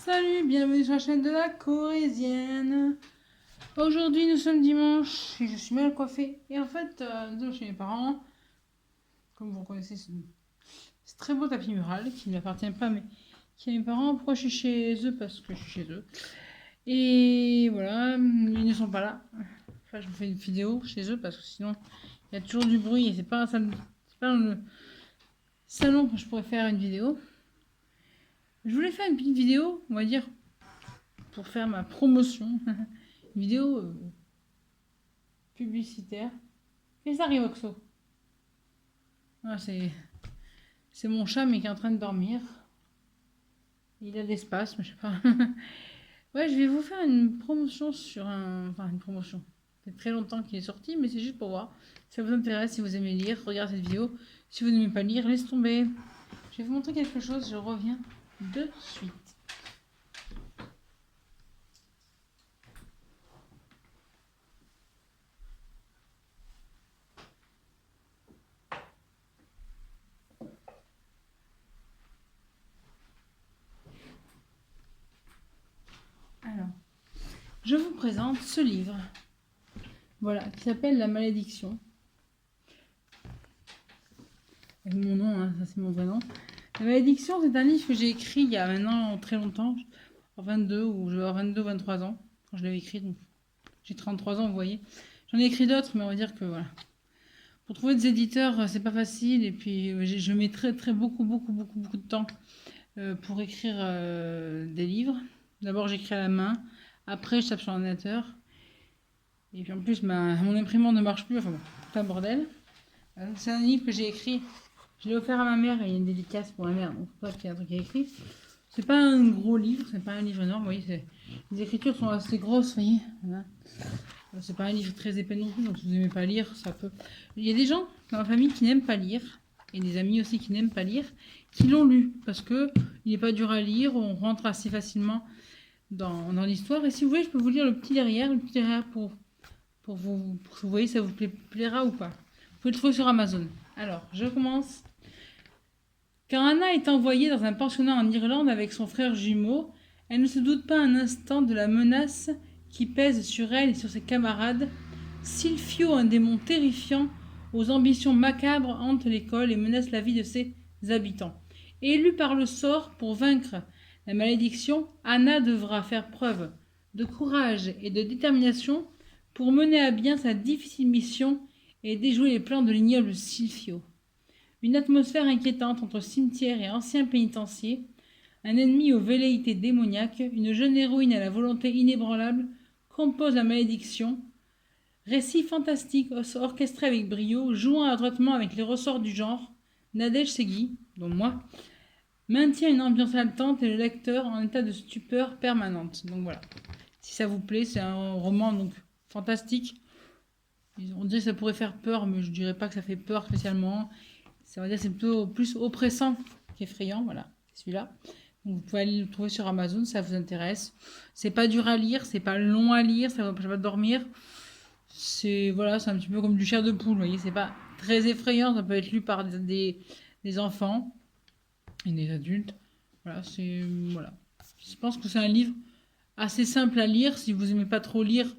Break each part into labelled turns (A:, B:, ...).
A: Salut, bienvenue sur la chaîne de la Corésienne. Aujourd'hui nous sommes dimanche et je suis mal coiffée. Et en fait, chez mes parents, comme vous reconnaissez ce très beau tapis mural qui ne m'appartient pas mais qui est à mes parents. Pourquoi je suis chez eux? Parce que je suis chez eux. Et voilà, ils ne sont pas là. Enfin, je vous fais une vidéo chez eux parce que sinon il y a toujours du bruit et c'est pas dans le salon que je pourrais faire une vidéo. Je voulais faire une petite vidéo, on va dire, pour faire ma promotion. Une vidéo publicitaire. Qu'est-ce qui arrive, Oxo? Ah, c'est mon chat, mais qui est en train de dormir. Il a l'espace, mais je sais pas. Ouais, je vais vous faire une promotion sur un... Enfin, une promotion. Ça fait très longtemps qu'il est sorti, mais c'est juste pour voir. Si ça vous intéresse, si vous aimez lire, regardez cette vidéo. Si vous n'aimez pas lire, laisse tomber. Je vais vous montrer quelque chose, je reviens de suite. Alors, je vous présente ce livre. Voilà, qui s'appelle La Malédiction. Avec mon nom, hein, ça c'est mon vrai nom. La Malédiction, c'est un livre que j'ai écrit il y a maintenant très longtemps, en 22 ou je vais avoir 22 23 ans, quand je l'avais écrit. Donc j'ai 33 ans, vous voyez. J'en ai écrit d'autres, mais on va dire que voilà. Pour trouver des éditeurs, c'est pas facile. Et puis je mets beaucoup de temps pour écrire des livres. D'abord, j'écris à la main. Après, je tape sur l'ordinateur. Et puis en plus, mon imprimante ne marche plus. Enfin bon, c'est un bordel. C'est un livre que j'ai écrit. Je l'ai offert à ma mère et il y a une dédicace pour ma mère. Donc, c'est pas qu'il y a un truc à écrire. C'est pas un gros livre, c'est pas un livre énorme. Vous voyez, les écritures sont assez grosses, vous voyez. Voilà. C'est pas un livre très épais non plus, donc si vous n'aimez pas lire, ça peut. Il y a des gens dans ma famille qui n'aiment pas lire, et des amis aussi qui n'aiment pas lire, qui l'ont lu, parce que il n'est pas dur à lire, on rentre assez facilement dans l'histoire. Et si vous voulez, je peux vous lire le petit derrière pour que vous voyez si ça vous plaira ou pas. Vous pouvez le trouver sur Amazon. Alors, je commence. Quand Anna est envoyée dans un pensionnat en Irlande avec son frère jumeau, elle ne se doute pas un instant de la menace qui pèse sur elle et sur ses camarades. Silphio, un démon terrifiant, aux ambitions macabres, hante l'école et menace la vie de ses habitants. Élue par le sort pour vaincre la malédiction, Anna devra faire preuve de courage et de détermination pour mener à bien sa difficile mission et déjouer les plans de l'ignoble Silphio. Une atmosphère inquiétante entre cimetière et ancien pénitencier, un ennemi aux velléités démoniaques, une jeune héroïne à la volonté inébranlable compose la malédiction. Récit fantastique orchestré avec brio, jouant adroitement avec les ressorts du genre, Nadège Segui, dont moi, maintient une ambiance haletante et le lecteur en état de stupeur permanente. Donc voilà. Si ça vous plaît, c'est un roman donc fantastique. On dirait que ça pourrait faire peur, mais je dirais pas que ça fait peur spécialement. Ça va dire que c'est plutôt plus oppressant qu'effrayant. Voilà, c'est celui-là. Donc vous pouvez aller le trouver sur Amazon si ça vous intéresse. C'est pas dur à lire, c'est pas long à lire, ça va pas dormir. C'est voilà, c'est un petit peu comme du chair de poule, vous voyez, c'est pas très effrayant, ça peut être lu par des enfants et des adultes. Voilà, voilà. Je pense que c'est un livre assez simple à lire si vous aimez pas trop lire,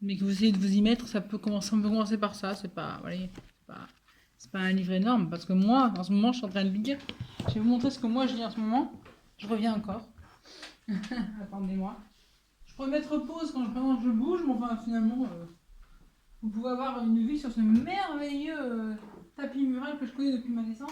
A: mais que vous essayez de vous y mettre, on peut commencer par ça. C'est pas, voilà, c'est pas un livre énorme parce que moi, en ce moment, je suis en train de lire. Je vais vous montrer ce que moi je lis en ce moment. Je reviens encore. Attendez-moi. Je pourrais mettre pause pendant que je bouge, mais enfin, finalement, vous pouvez avoir une vue sur ce merveilleux tapis mural que je connais depuis ma naissance.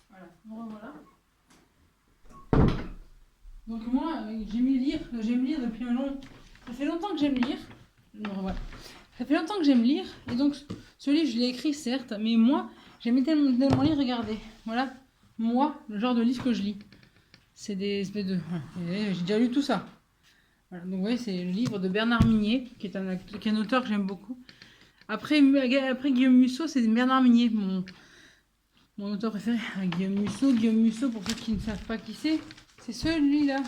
A: Voilà, me revoilà. Donc moi, j'aime lire depuis un long... Ça fait longtemps que j'aime lire. Me revoilà. Ça fait longtemps que j'aime lire, et donc ce livre, je l'ai écrit certes, mais moi, j'aime tellement lire, regardez. Voilà, moi, le genre de livre que je lis. C'est des espèces de... J'ai déjà lu tout ça. Voilà, donc vous voyez, c'est le livre de Bernard Minier, qui est un auteur que j'aime beaucoup. Après Guillaume Musso, c'est Bernard Minier, mon auteur préféré. Guillaume Musso, pour ceux qui ne savent pas qui c'est celui-là.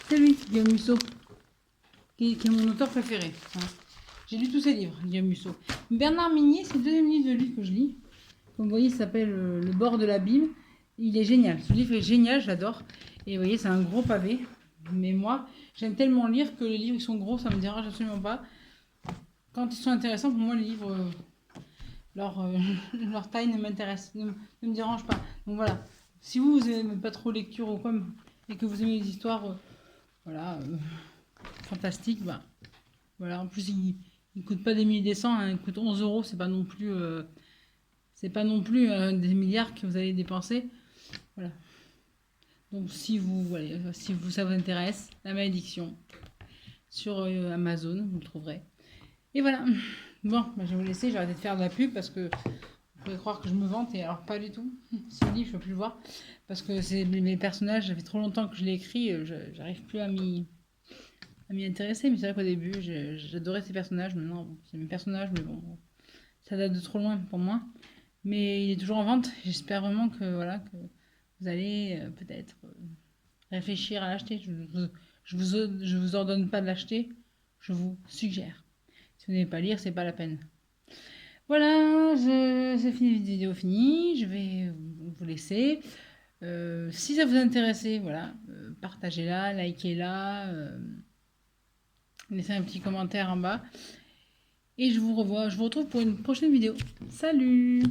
A: C'est lui, Guillaume Musso, qui est mon auteur préféré. Voilà. J'ai lu tous ses livres, Guillaume Musso. Bernard Minier, c'est le deuxième livre de lui que je lis. Comme vous voyez, il s'appelle Le bord de l'abîme. Il est génial. Ce livre est génial, j'adore. Et vous voyez, c'est un gros pavé. Mais moi, j'aime tellement lire que les livres qui sont gros, ça me dérange absolument pas. Quand ils sont intéressants, pour moi, les livres, leur taille ne m'intéresse, ne me dérange pas. Donc voilà. Si vous n'aimez pas trop lecture ou quoi, et que vous aimez les histoires, fantastiques, bah voilà. En plus, il ne coûte pas des milliers des cents, hein, il coûte 11 euros. C'est pas non plus, des milliards que vous allez dépenser. Voilà. Donc si ça vous intéresse, La Malédiction sur Amazon, vous le trouverez. Et voilà. Bon, bah, je vais vous laisser, j'ai arrêté de faire de la pub parce que vous pouvez croire que je me vante, et alors pas du tout. Ce livre, je ne peux plus le voir parce que c'est mes personnages, ça fait trop longtemps que je l'ai écrit, j'arrive plus à m'y intéresser. Mais c'est vrai qu'au début, j'adorais ces personnages. Maintenant, bon, c'est mes personnages, mais bon, ça date de trop loin pour moi. Mais il est toujours en vente. J'espère vraiment que, voilà, que vous allez peut-être réfléchir à l'acheter. Je vous ordonne pas de l'acheter, je vous suggère. Si vous n'aimez pas lire, c'est pas la peine. Voilà, c'est fini, vidéo finie. Je vais vous laisser. Si ça vous intéresse, voilà, partagez-la, likez-la, laissez un petit commentaire en bas. Et je vous retrouve pour une prochaine vidéo. Salut!